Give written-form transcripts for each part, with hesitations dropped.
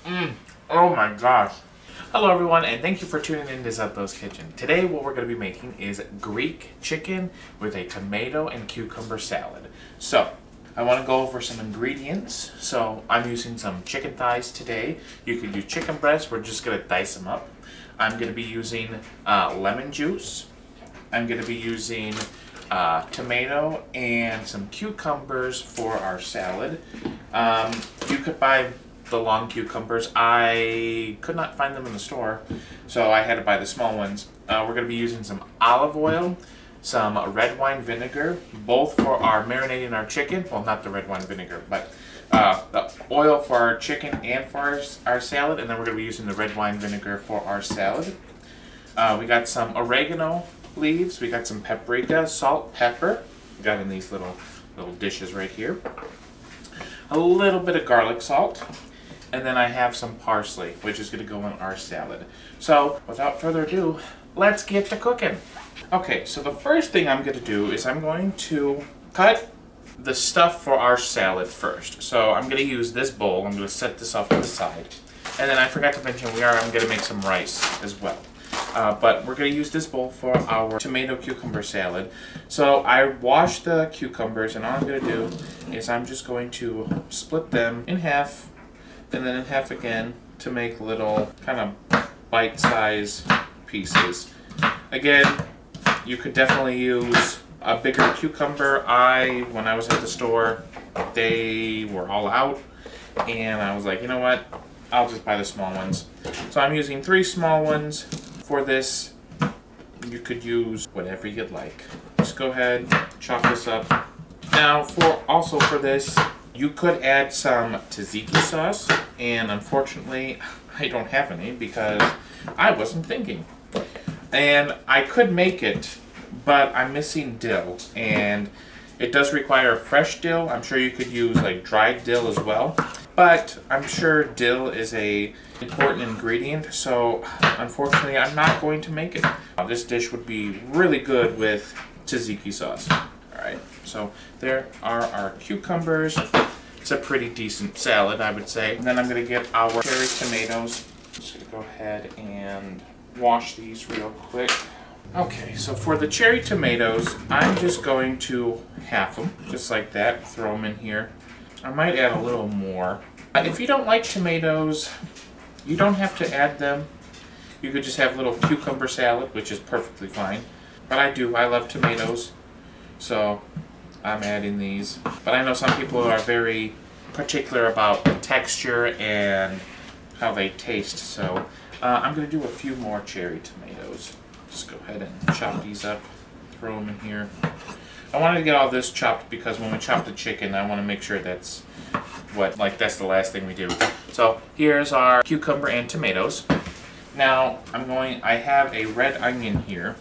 Oh my gosh. Hello everyone, and thank you for tuning in to Zutlo's Kitchen. Today what we're going to be making is Greek chicken with a tomato and cucumber salad. So, I want to go over some ingredients. So, I'm using some chicken thighs today. You could use chicken breasts, we're just going to dice them up. I'm going to be using lemon juice. I'm going to be using tomato and some cucumbers for our salad. You could buy the long cucumbers. I could not find them in the store, so I had to buy the small ones. We're going to be using some olive oil, some red wine vinegar, both for our marinating our chicken. Well, not the red wine vinegar, but the oil for our chicken and for our salad, and then we're going to be using the red wine vinegar for our salad. We got some oregano leaves, we got some paprika, salt, pepper. We got in these little dishes right here. A little bit of garlic salt. And then I have some parsley, which is going to go in our salad. So, without further ado, let's get to cooking. Okay, so the first thing I'm going to do is I'm going to cut the stuff for our salad first. So I'm going to use this bowl. I'm going to set this off to the side. And then I forgot to mention I'm going to make some rice as well. But we're going to use this bowl for our tomato cucumber salad. So I washed the cucumbers, and all I'm going to do is I'm just going to split them in half, and then in half again to make little kind of bite-sized pieces. Again, you could definitely use a bigger cucumber. When I was at the store, they were all out, and I was like, you know what? I'll just buy the small ones. So I'm using 3 small ones for this. You could use whatever you'd like. Just go ahead, chop this up. Now, for this, you could add some tzatziki sauce, and unfortunately, I don't have any because I wasn't thinking. And I could make it, but I'm missing dill, and it does require fresh dill. I'm sure you could use like dried dill as well, but I'm sure dill is a important ingredient, so unfortunately, I'm not going to make it. This dish would be really good with tzatziki sauce. Alright, so there are our cucumbers. It's a pretty decent salad, I would say. And then I'm going to get our cherry tomatoes. Just going to go ahead and wash these real quick. Okay, so for the cherry tomatoes, I'm just going to half them, just like that. Throw them in here. I might add a little more. If you don't like tomatoes, you don't have to add them. You could just have a little cucumber salad, which is perfectly fine. But I do. I love tomatoes. So I'm adding these. But I know some people are very particular about the texture and how they taste. So I'm going to do a few more cherry tomatoes. Just go ahead and chop these up. Throw them in here. I wanted to get all this chopped because when we chop the chicken, I want to make sure that's the last thing we do. So here's our cucumber and tomatoes. Now I have a red onion here.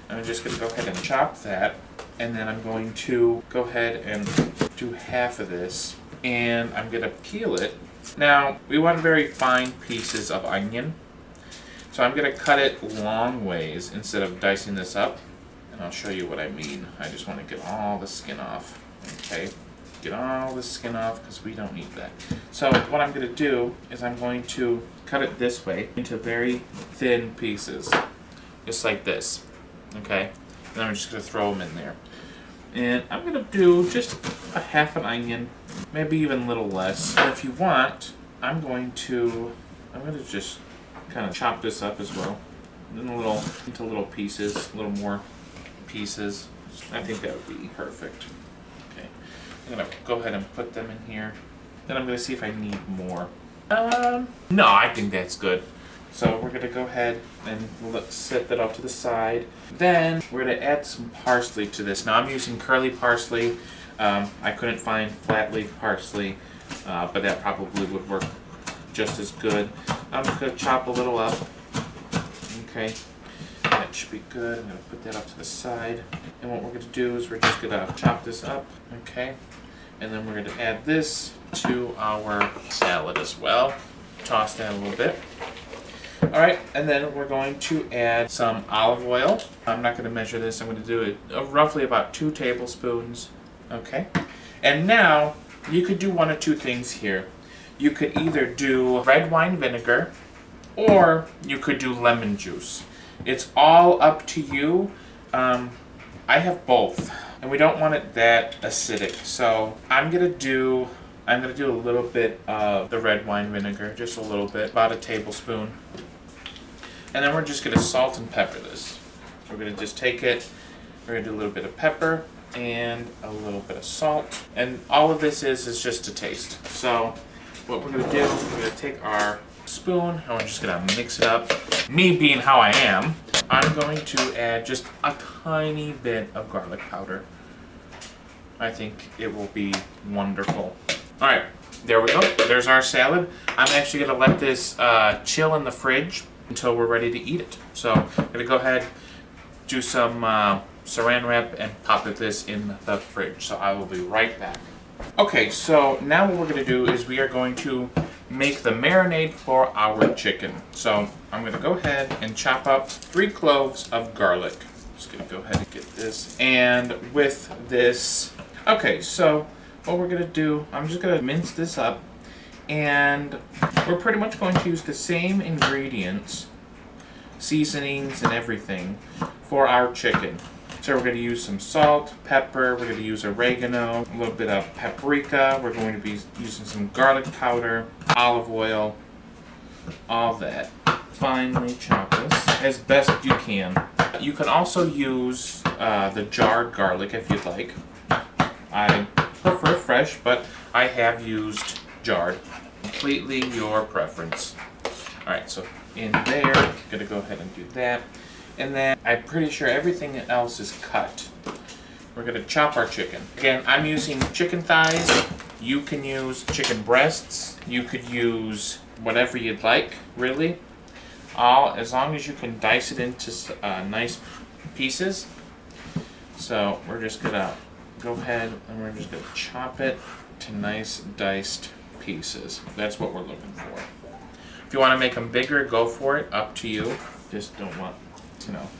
I'm just going to go ahead and chop that, and then I'm going to go ahead and do half of this, and I'm going to peel it. Now, we want very fine pieces of onion, so I'm going to cut it long ways instead of dicing this up, and I'll show you what I mean. I just want to get all the skin off, okay? Get all the skin off because we don't need that. So what I'm going to do is I'm going to cut it this way into very thin pieces, just like this. Okay, and then I'm just going to throw them in there. And I'm going to do just a half an onion, maybe even a little less. And if you want, I'm going to just kind of chop this up as well. Into little pieces, a little more pieces. I think that would be perfect. Okay, I'm going to go ahead and put them in here. Then I'm going to see if I need more. No, I think that's good. So we're going to go ahead and set that off to the side. Then we're going to add some parsley to this. Now I'm using curly parsley. I couldn't find flat leaf parsley, but that probably would work just as good. I'm just going to chop a little up. Okay, that should be good. I'm going to put that off to the side. And what we're going to do is we're just going to chop this up. Okay, and then we're going to add this to our salad as well. Toss that a little bit. Alright, and then we're going to add some olive oil. I'm not going to measure this. I'm going to do it roughly about 2 tablespoons. Okay. And now, you could do one of two things here. You could either do red wine vinegar or you could do lemon juice. It's all up to you. I have both, and we don't want it that acidic. So I'm gonna do a little bit of the red wine vinegar, just a little bit, about a tablespoon. And then we're just gonna salt and pepper this. We're gonna just take it, we're gonna do a little bit of pepper and a little bit of salt. And all of this is just to taste. So what we're gonna do, we're gonna take our spoon and we're just gonna mix it up. Me being how I am, I'm going to add just a tiny bit of garlic powder. I think it will be wonderful. All right, there we go. There's our salad. I'm actually gonna let this chill in the fridge until we're ready to eat it. So I'm gonna go ahead, do some saran wrap and pop this in the fridge. So I will be right back. Okay, so now what we're gonna do is we are going to make the marinade for our chicken. So I'm gonna go ahead and chop up 3 cloves of garlic. Just gonna go ahead and get this. And with this, okay, so what we're gonna do, I'm just gonna mince this up, and we're pretty much going to use the same ingredients, seasonings and everything for our chicken. So we're going to use some salt, pepper, we're going to use oregano, a little bit of paprika, we're going to be using some garlic powder, olive oil, all that. Finely chop this as best you can. You can also use the jarred garlic if you'd like. I prefer fresh, but I have used jarred. Completely your preference. Alright, so in there, I'm going to go ahead and do that. And then I'm pretty sure everything else is cut. We're going to chop our chicken. Again, I'm using chicken thighs. You can use chicken breasts. You could use whatever you'd like, really. As long as you can dice it into nice pieces. So we're just going to go ahead and we're just going to chop it to nice diced pieces. That's what we're looking for. If you want to make them bigger, go for it. Up to you. Just don't want,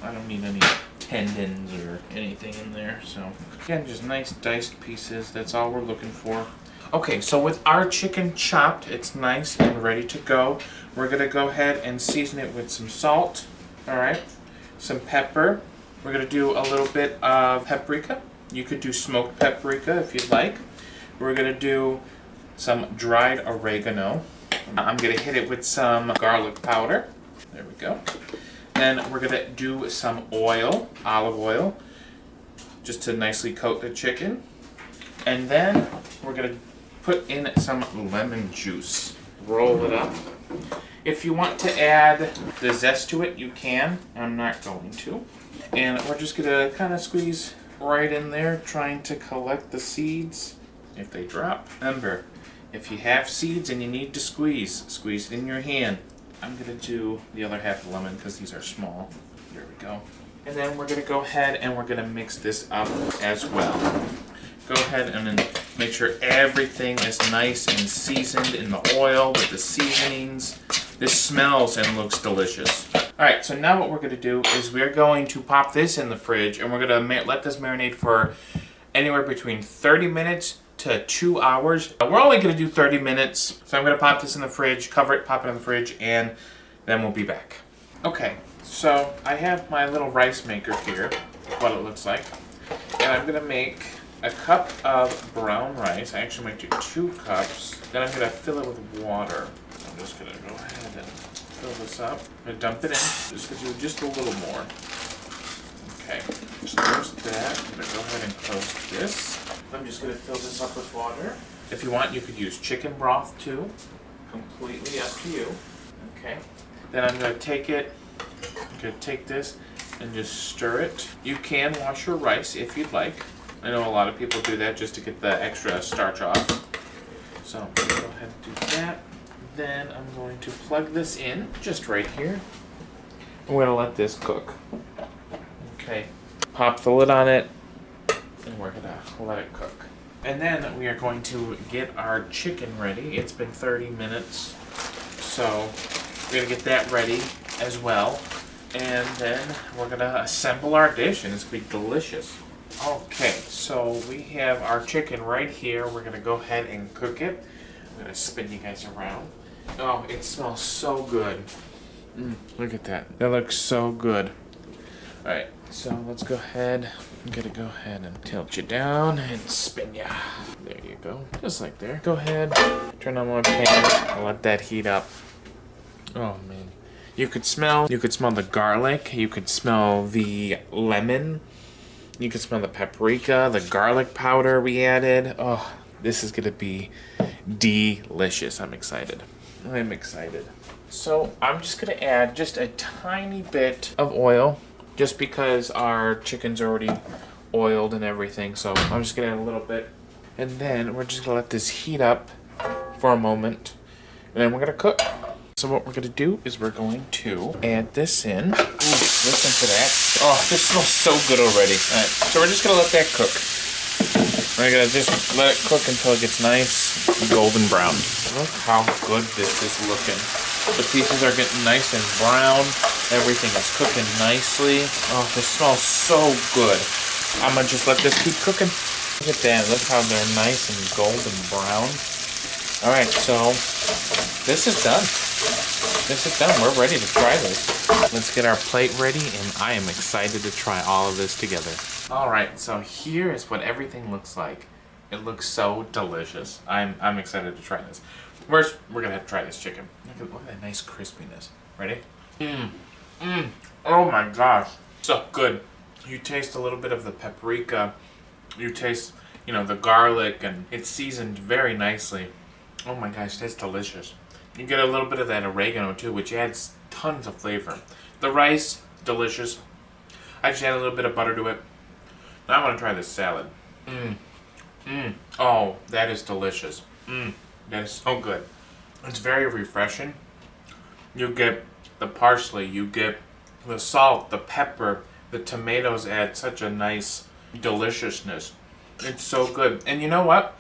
I don't need any tendons or anything in there. So again, just nice diced pieces. That's all we're looking for. Okay, so with our chicken chopped, it's nice and ready to go. We're gonna go ahead and season it with some salt. All right, some pepper. We're gonna do a little bit of paprika. You could do smoked paprika if you'd like. We're gonna do some dried oregano. I'm gonna hit it with some garlic powder. There we go. Then we're gonna do some oil, olive oil, just to nicely coat the chicken. And then we're gonna put in some lemon juice. Roll it up. If you want to add the zest to it, you can. I'm not going to. And we're just gonna kind of squeeze right in there, trying to collect the seeds if they drop. Remember, if you have seeds and you need to squeeze it in your hand. I'm gonna do the other half of the lemon because these are small. There we go. And then we're gonna go ahead and we're gonna mix this up as well. Go ahead and then make sure everything is nice and seasoned in the oil with the seasonings. This smells and looks delicious. All right, so now what we're gonna do is we're going to pop this in the fridge and we're gonna let this marinate for anywhere between 30 minutes to 2 hours. We're only gonna do 30 minutes, so I'm gonna pop this in the fridge, cover it, pop it in the fridge, and then we'll be back. Okay, so I have my little rice maker here, what it looks like, and I'm gonna make a cup of brown rice. I actually might do 2 cups. Then I'm gonna fill it with water. So I'm just gonna go ahead and fill this up. I'm gonna dump it in. Just gonna do just a little more. Okay, so there's that. I'm gonna go ahead and close this. I'm just gonna fill this up with water. If you want, you could use chicken broth too. Completely up to you. Okay. Then I'm gonna take it. I'm gonna take this and just stir it. You can wash your rice if you'd like. I know a lot of people do that just to get the extra starch off. So I'm gonna go ahead and do that. Then I'm going to plug this in just right here. We're gonna let this cook. Okay. Pop the lid on it, and we're gonna let it cook. And then we are going to get our chicken ready. It's been 30 minutes, so we're gonna get that ready as well. And then we're gonna assemble our dish, and it's gonna be delicious. Okay, so we have our chicken right here. We're gonna go ahead and cook it. I'm gonna spin you guys around. Oh, it smells so good. Look at that. That looks so good. Alright, so let's go ahead. I'm gonna go ahead and tilt you down and spin ya. There you go. Just like there. Go ahead, turn on my pan, and let that heat up. Oh man. You could smell the garlic, you could smell the lemon, you could smell the paprika, the garlic powder we added. Oh, this is gonna be delicious. I'm excited. I'm excited. So I'm just gonna add just a tiny bit of oil, just because our chicken's already oiled and everything. So I'm just gonna add a little bit, and then we're just gonna let this heat up for a moment, and then we're gonna cook. So what we're gonna do is we're going to add this in. Ooh, listen to that. Oh, this smells so good already. All right, so we're just gonna let that cook. We're gonna just let it cook until it gets nice golden brown. Look how good this is looking. The pieces are getting nice and brown. Everything is cooking nicely. Oh, this smells so good. I'm gonna just let this keep cooking. Look at that. Look how they're nice and golden brown. All right, so this is done. This is done. We're ready to try this. Let's get our plate ready, and I am excited to try all of this together. All right, so here is what everything looks like. It looks so delicious. I'm excited to try this. First, we're gonna have to try this chicken. Look at that nice crispiness. Ready? Oh my gosh, so good. You taste a little bit of the paprika. You taste, the garlic, and it's seasoned very nicely. Oh my gosh, that's delicious. You get a little bit of that oregano too, which adds tons of flavor. The rice, delicious. I just add a little bit of butter to it. Now I want to try this salad. Oh, that is delicious. That is so good. It's very refreshing. You get the parsley, you get the salt, the pepper, the tomatoes add such a nice deliciousness. It's so good. And you know what?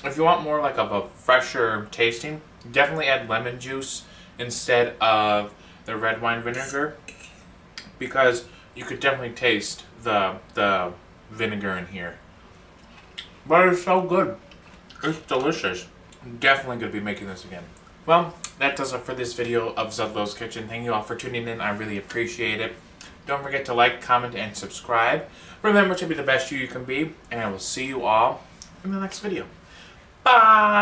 If you want more like of a fresher tasting, definitely add lemon juice instead of the red wine vinegar, because you could definitely taste the vinegar in here. But it's so good. It's delicious. I'm definitely going to be making this again. Well, that does it for this video of Zudlo's Kitchen. Thank you all for tuning in. I really appreciate it. Don't forget to like, comment, and subscribe. Remember to be the best you can be, and I will see you all in the next video. Bye!